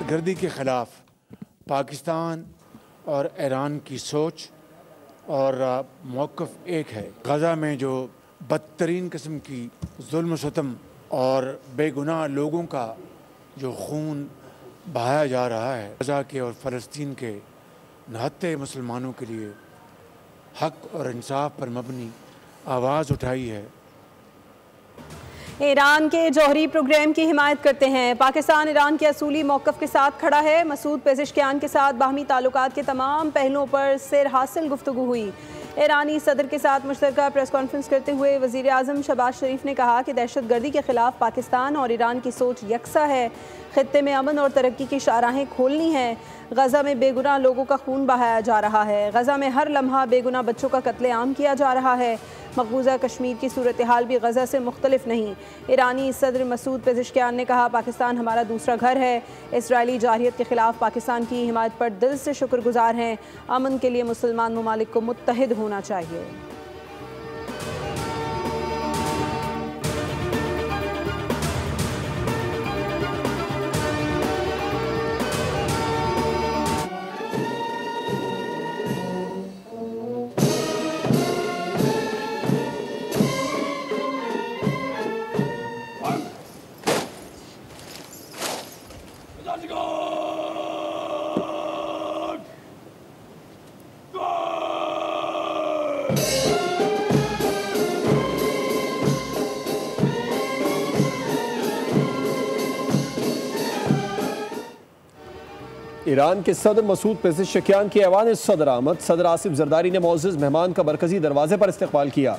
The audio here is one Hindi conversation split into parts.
गर्दी के ख़िलाफ़ पाकिस्तान और ईरान की सोच और मौक़िफ़ एक है। गज़ा में जो बदतरीन किस्म की जुल्म सितम और बेगुनाह लोगों का जो खून बहाया जा रहा है, गज़ा के और फ़लस्तीन के निहत्थे मुसलमानों के लिए हक़ और इंसाफ पर मबनी आवाज़ उठाई है। ईरान के जौहरी प्रोग्राम की हिमायत करते हैं। पाकिस्तान ईरान के असूली मौक़िफ़ के साथ खड़ा है। मसूद पेज़ेश्कियान के साथ बाहमी ताल्लुकात के तमाम पहलुओं पर सिर हासिल गुफ्तगू हुई। ईरानी सदर के साथ मुश्तरका प्रेस कॉन्फ्रेंस करते हुए वज़ीर आज़म शहबाज शरीफ ने कहा कि दहशत गर्दी के ख़िलाफ़ पाकिस्तान और ईरान की सोच यकसा है। ख़ित्ते में अमन और तरक्की की शाहराहें खोलनी हैं। गज़ा में बेगुनाह लोगों का खून बहाया जा रहा है। गज़ा में हर लम्हा बेगुनाह बच्चों का कत्लेआम किया जा रहा है। मकबूजा कश्मीर की सूरत हाल भी गज़ा से मुख्तलिफ नहीं। ईरानी सदर मसूद पेज़ेश्कियान ने कहा, पाकिस्तान हमारा दूसरा घर है। इसराइली जारहियत के ख़िलाफ़ पाकिस्तान की हिमायत पर दिल से शुक्रगुजार हैं। अमन के लिए मुसलमान ममालिक को मुत्तहिद होना चाहिए। ईरान के सदर मसूद पेज़ेश्कियान की ऐवान सदर आमद। सदर आसिफ जरदारी ने मोअज़्ज़ज़ मेहमान का मरकजी दरवाजे पर इस्तकबाल किया।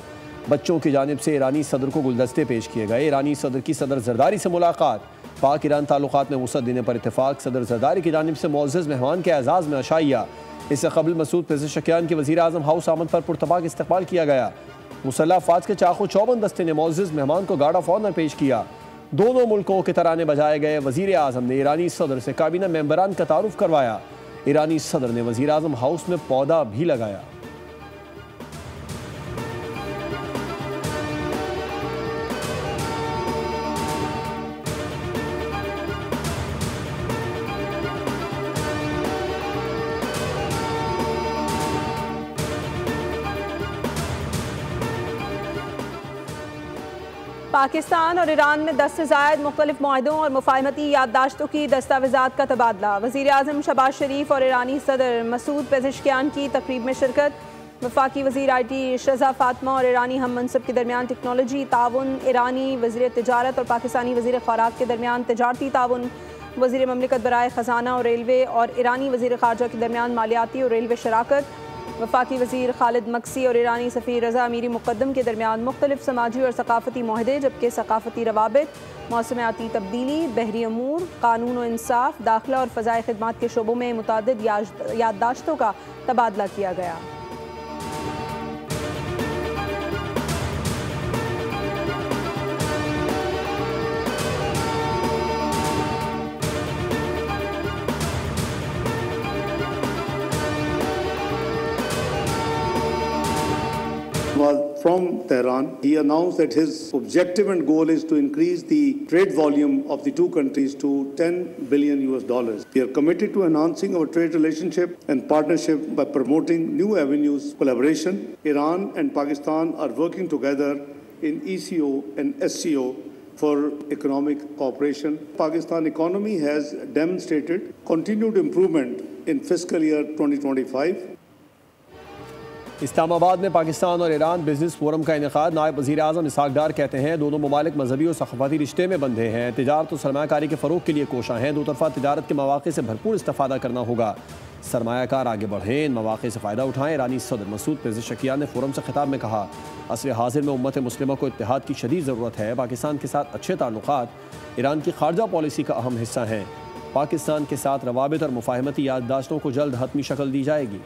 बच्चों की जानिब से ईरानी सदर को गुलदस्ते पेश किए गए। ईरानी सदर की सदर जरदारी से मुलाकात। पाक ईरान ताल्लुकात में वुसअत देने पर इत्तेफाक। सदर जरदारी की जानिब से मोअज़्ज़ज़ मेहमान के एजाज़ में अशाइया। इससे कबल मसूद पेज़ेश्कियान के वज़ीर आज़म हाउस आमद पर पुरतबाक इस्तकबाल किया गया। मुसल्लह अफ़वाज के चाकू चौबंद दस्ते ने मोअज़्ज़ज़ मेहमान को गार्ड ऑफ ऑनर पेश किया। दोनों मुल्कों के तराने बजाए गए। वज़ीर आज़म ने ईरानी सदर से काबीना मेंबरान का तारुफ करवाया। ईरानी सदर ने वज़ीर आज़म हाउस में पौधा भी लगाया। पाकिस्तान और ईरान में 10 से ज़ायद मुख्तलिफ मुआहदों और मुफाहमती याददाश्तों की दस्तावेज़ात का तबादला। वज़ीर आज़म शहबाज शरीफ और ईरानी सदर मसूद पेज़ेश्कियान की तकरीब में शिरकत। वफाकी वज़ीर IT शज़ा फ़ातिमा और ईरानी हम मनसब के दरमियान टेक्नोलॉजी ताउन। ईरानी वज़ीर तिजारत और पाकिस्तानी वज़ीर ख़ुराक के दरमियान तिजारती ताउन। वज़ीर ममलिकत बराए ख़जाना और रेलवे और ईरानी वज़ीर ख़ारजा के दरमियान मालियाती और रेलवे शराकत। वफाकी वज़ीर खालिद मक्सी और ईरानी सफ़ीर रज़ा अमीरी मुक़द्दम के दरमियान मुख्तलिफ समाजी और सकाफ़ती मुआहदे, जबकि सकाफ़ती रवाबित, मौसमियाती तब्दीली, बहरी अमूर, कानून व इंसाफ, दाखिला और फ़ज़ाए ख़िदमत के शोबों में मुतअद्दिद याददाश्तों का तबादला किया गया। From Tehran, he announced that his objective and goal is to increase the trade volume of the two countries to $10 billion. We are committed to enhancing our trade relationship and partnership by promoting new avenues of collaboration. Iran and Pakistan are working together in ECO and SCO for economic cooperation. Pakistan economy has demonstrated continued improvement in fiscal year 2025. Islamabad में पाकिस्तान और ईरान बिजनेस फोरम का इनेकाद। नायब वज़ीर आज़म इसहाक डार कहते हैं, दोनों ममालिक मजहबी और सक़ाफ़ती रिश्ते में बंधे हैं। तिजारत और सरमायाकारी के फ़रोग़ के लिए कोशा हैं। दो तरफ़ा तिजारत के मौक़े से भरपूर इस्तिफ़ादा करना होगा। सरमायाकार आगे बढ़ें, इन मौक़े से फ़ायदा उठाएँ। ईरानी सदर मसूद पेज़ेश्कियान ने फोरम से ख़िताब में कहा, असर हाज़िर में उम्मत मुस्लिमा को इत्तेहाद की शदीद ज़रूरत है। पाकिस्तान के साथ अच्छे ताल्लुक़ात ईरान की ख़ारजा पॉलिसी का अहम हिस्सा हैं। पाकिस्तान के साथ रवाबित और मुफाहमती याददाश्तों को जल्द हतमी शक्ल दी जाएगी।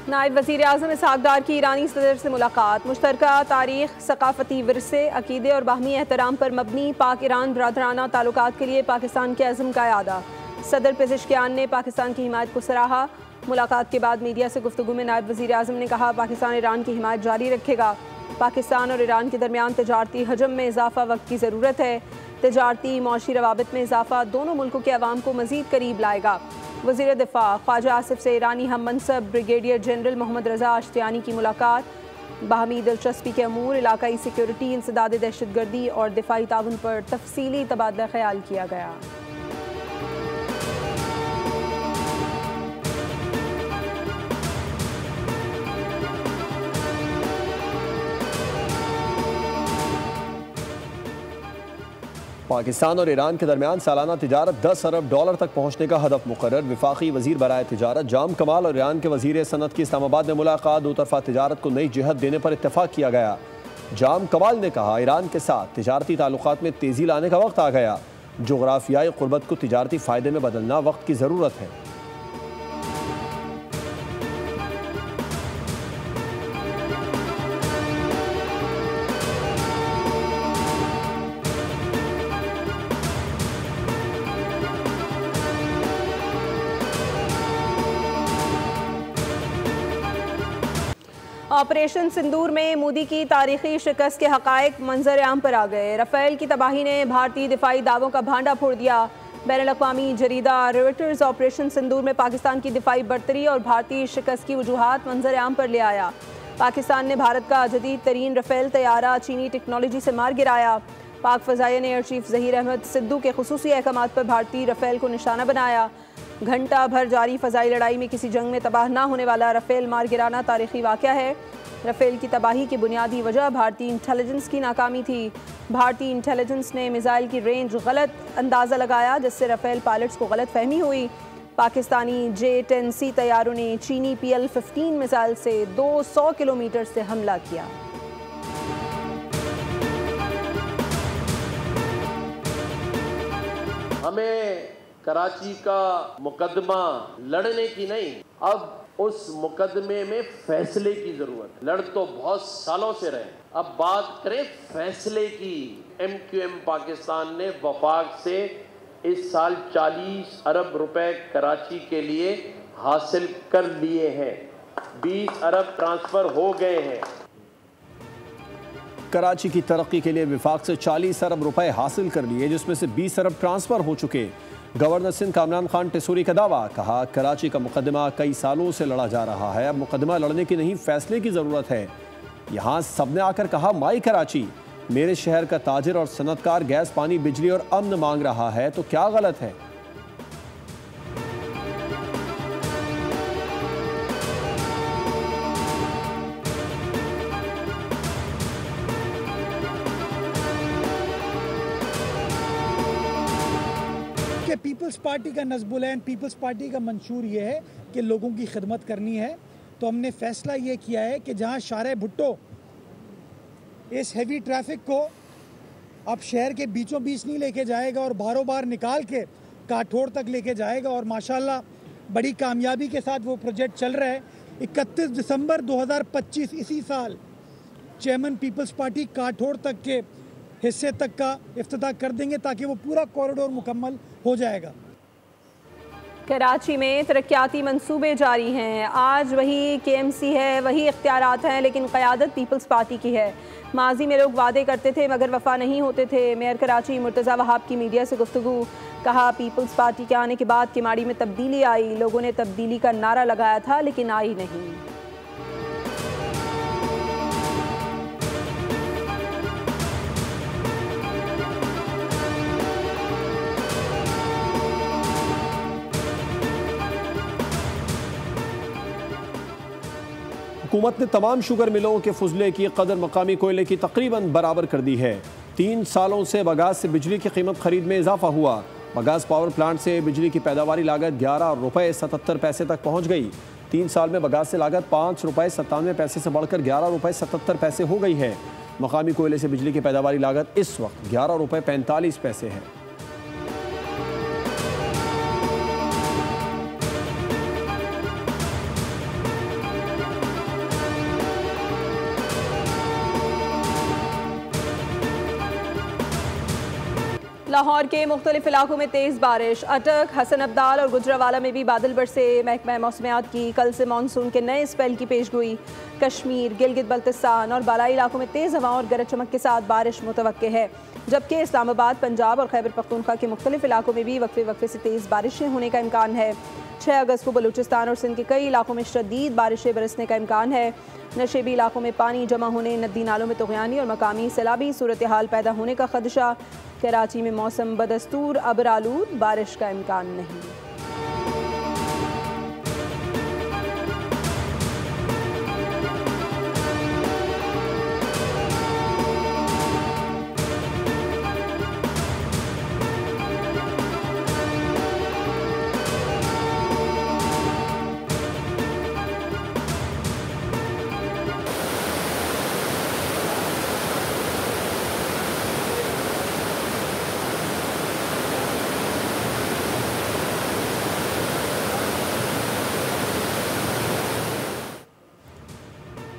नायब वज़ीर आज़म इसहाक़ डार की ईरानी सदर से मुलाकात। मुश्तरका तारीख़, सकाफ़ती विरसे, अक़ीदे और बाहमी एहतराम पर मबनी पाक ईरान बरादराना ताल्लुकात के लिए पाकिस्तान के अज़्म का इआदा। सदर पेज़ेश्कियान ने पाकिस्तान की हिमायत को सराहा। मुलाकात के बाद मीडिया से गुफ्तगू में नायब वज़ीर आज़म ने कहा, पाकिस्तान ईरान की हिमायत जारी रखेगा। पाकिस्तान और ईरान के दरमियान तजारती हजम में इजाफ़ा वक्त की ज़रूरत है। तजारती मौशी रवाबित में इजाफ़ा दोनों मुल्कों के अवाम को मज़ीद करीब लाएगा। वज़ीर दिफ़ा ख्वाजा आसिफ से ईरानी हम मनसब ब्रिगेडियर जनरल मोहम्मद रज़ा अश्तियानी की मुलाकात। बाहमी दिलचस्पी के अमूर, इलाकाई सिक्योरिटी, इंसदाद दहशतगर्दी और दिफाई ताउन पर तफसीली तबादला ख्याल किया गया। पाकिस्तान और ईरान के दरमियान सालाना तिजारत 10 अरब डॉलर तक पहुँचने का हदफ मुकर्रर। वफाकी वज़ीर बराए तिजारत जाम कमाल और ईरान के वज़ीर सनत की इस्लामाबाद में मुलाकात। दो तरफ़ा तिजारत को नई जहत देने पर इत्तफाक किया गया। जाम कमाल ने कहा, ईरान के साथ तिजारती ताल्लुकात में तेज़ी लाने का वक्त आ गया। जोग्राफियाई क़ुर्बत को तिजारती फ़ायदे में बदलना वक्त की ज़रूरत है। ऑपरेशन सिंदूर में मोदी की तारीखी शिकस्त के हक़ाइक़ मंजर आम पर आ गए। रफ़ेल की तबाही ने भारतीय दिफाई दावों का भांडा फोड़ दिया। बैनुल-अक़वामी जरीदा रॉयटर्स ऑपरेशन सिंदूर में पाकिस्तान की दिफाई बर्तरी और भारतीय शिकस्त की वजूहात मंजर आम पर ले आया। पाकिस्तान ने भारत का जदीद तरीन रफ़ेल तैयारा चीनी टेक्नोलॉजी से मार गिराया। पाक फ़ज़ाइया ने एयर चीफ ज़हीर अहमद सिद्धू के खुसूसी अहकामात पर भारतीय रफ़ेल को निशाना बनाया। घंटा भर जारी फ़ज़ाई लड़ाई में किसी जंग में तबाह ना होने वाला रफ़ेल मार गिराना तारीख़ी वाक़या है। रफ़ेल की तबाही की बुनियादी वजह भारतीय इंटेलिजेंस की नाकामी थी। भारतीय इंटेलिजेंस ने मिसाइल की रेंज गलत अंदाज़ा लगाया, जिससे रफ़ेल पायलट्स को गलत फहमी हुई। पाकिस्तानी J-10C तैयारों ने चीनी PL-15 मिसाइल से 200 किलोमीटर से हमला किया। हमें कराची का मुकदमा लड़ने की नहीं, अब उस मुकदमे में फैसले की जरूरत है। लड़ तो बहुत सालों से रहे, अब बात करें फैसले की। MQM पाकिस्तान ने वफाक से इस साल 40 अरब रुपए कराची के लिए हासिल कर लिए हैं। 20 अरब ट्रांसफर हो गए हैं। कराची की तरक्की के लिए विफाक से 40 अरब रुपए हासिल कर लिए, जिसमें से 20 अरब ट्रांसफर हो चुके। गवर्नर सिंध कामरान खान टेसूरी का दावा, कहा कराची का मुकदमा कई सालों से लड़ा जा रहा है, अब मुकदमा लड़ने की नहीं फैसले की ज़रूरत है। यहाँ सबने आकर कहा, माई कराची, मेरे शहर का ताजिर और सनतकार गैस, पानी, बिजली और अमन मांग रहा है, तो क्या गलत है। पीपल्स पार्टी का नज़्बुल है, पीपल्स पार्टी का मंशूर ये है कि लोगों की खिदमत करनी है। तो हमने फ़ैसला ये किया है कि जहाँ शारे भुट्टो इस हैवी ट्रैफिक को अब शहर के बीचों बीच नहीं लेके जाएगा और बारों बार निकाल के काठोड़ तक लेके जाएगा, और माशाल्लाह बड़ी कामयाबी के साथ वो प्रोजेक्ट चल रहा है। 31 दिसंबर 2025 इसी साल चेयरमैन पीपल्स पार्टी काठोड़ तक के हिस्से तक का इफ्तिताह कर देंगे, ताकि वो पूरा कॉरिडोर मुकम्मल हो जाएगा। कराची में तरक्याती मंसूबे जारी हैं। आज वही KMC है, वही इख्तियारात हैं, लेकिन क़यादत पीपल्स पार्टी की है। माजी में लोग वादे करते थे मगर वफा नहीं होते थे। मेयर कराची मुर्तज़ा वहाब की मीडिया से गुफ्तगू, कहा पीपल्स पार्टी के आने के बाद किमाड़ी में तब्दीली आई। लोगों ने तब्दीली का नारा लगाया था, लेकिन आई नहीं। हुकूमत ने तमाम शुगर मिलों के फुजले की कदर मकामी कोयले की तकरीबन बराबर कर दी है। 3 सालों से बगास से बिजली की कीमत खरीद में इजाफा हुआ। बगास पावर प्लांट से बिजली की पैदावारी लागत 11 रुपये 77 पैसे तक पहुंच गई। 3 साल में बगास से लागत 5 रुपये 97 पैसे से बढ़कर 11 रुपये 77 पैसे हो गई है। मकामी कोयले से बिजली की पैदावारी लागत इस वक्त 11 रुपये 45 पैसे है। लाहौर के मुख्तलिफ इलाकों में तेज़ बारिश। अटक, हसन अब्दाल और गुजरावाला में भी बादल बरसे। महकमा मौसमियात की कल से मानसून के नए स्पेल की पेशगोई। कश्मीर, गिलगित बल्तिस्तान और बालाई इलाकों में तेज़ हवाओं और गरज चमक के साथ बारिश मुतवक्के है, जबकि इस्लामाबाद, पंजाब और खैबर पख्तूनख्वा के मुख्तलिफ इलाकों में भी वक्फे वक्फे से तेज़ बारिशें होने का इम्कान है। 6 अगस्त को बलूचिस्तान और सिंध के कई इलाकों में शदीद बारिशें बरसने का इम्कान है। नशेबी इलाकों में पानी जमा होने, नदी नालों में तुग़यानी और मकामी सैलाबी सूरत हाल पैदा होने का खदशा। कराची में मौसम बदस्तूर अबर आलूद, बारिश का इम्कान नहीं।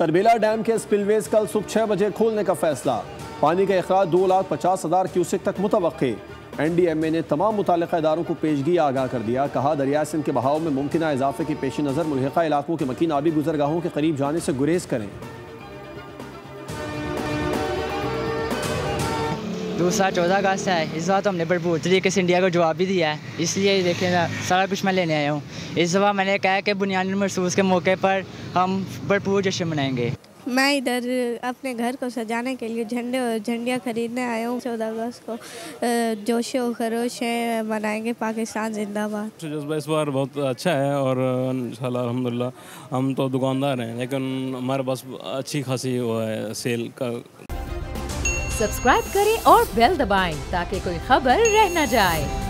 तरबेला डैम के स्पिलवेज कल सुबह 6 बजे खोलने का फैसला। पानी का अखराज 2,50,000 क्यूसेक तक मुतवक्के। NDMA ने तमाम मुताल्लिक़ा इदारों को पेशगी आगाह कर दिया। कहा दरिया सिंध के बहाव में मुमकिन इजाफे के पेश नज़र मुल्हिका इलाकों के मकीन आबी गुजरगाहों के करीब जाने से गुरेज करें। दूसरा 14 अगस्त है। इस बार तो हमने भरपूर तरीके से इंडिया को जवाब भी दिया है, इसलिए देखें सारा कुछ मैं लेने आया हूँ। इस दफ़ा मैंने कहा कि बुनियादी महसूस के मौके पर हम भरपूर जश्न मनाएंगे। मैं इधर अपने घर को सजाने के लिए झंडे और झंडियाँ खरीदने आया हूँ। 14 अगस्त को जोशो खरोश है, मनाएंगे पाकिस्तान जिंदाबाद। जज्बा इस बार बहुत अच्छा है और इंशाल्लाह अल्हम्दुलिल्लाह हम तो दुकानदार हैं, लेकिन हमारे पास अच्छी खासी वो है सेल का। सब्सक्राइब करें और बेल दबाएं ताकि कोई खबर रह न जाए।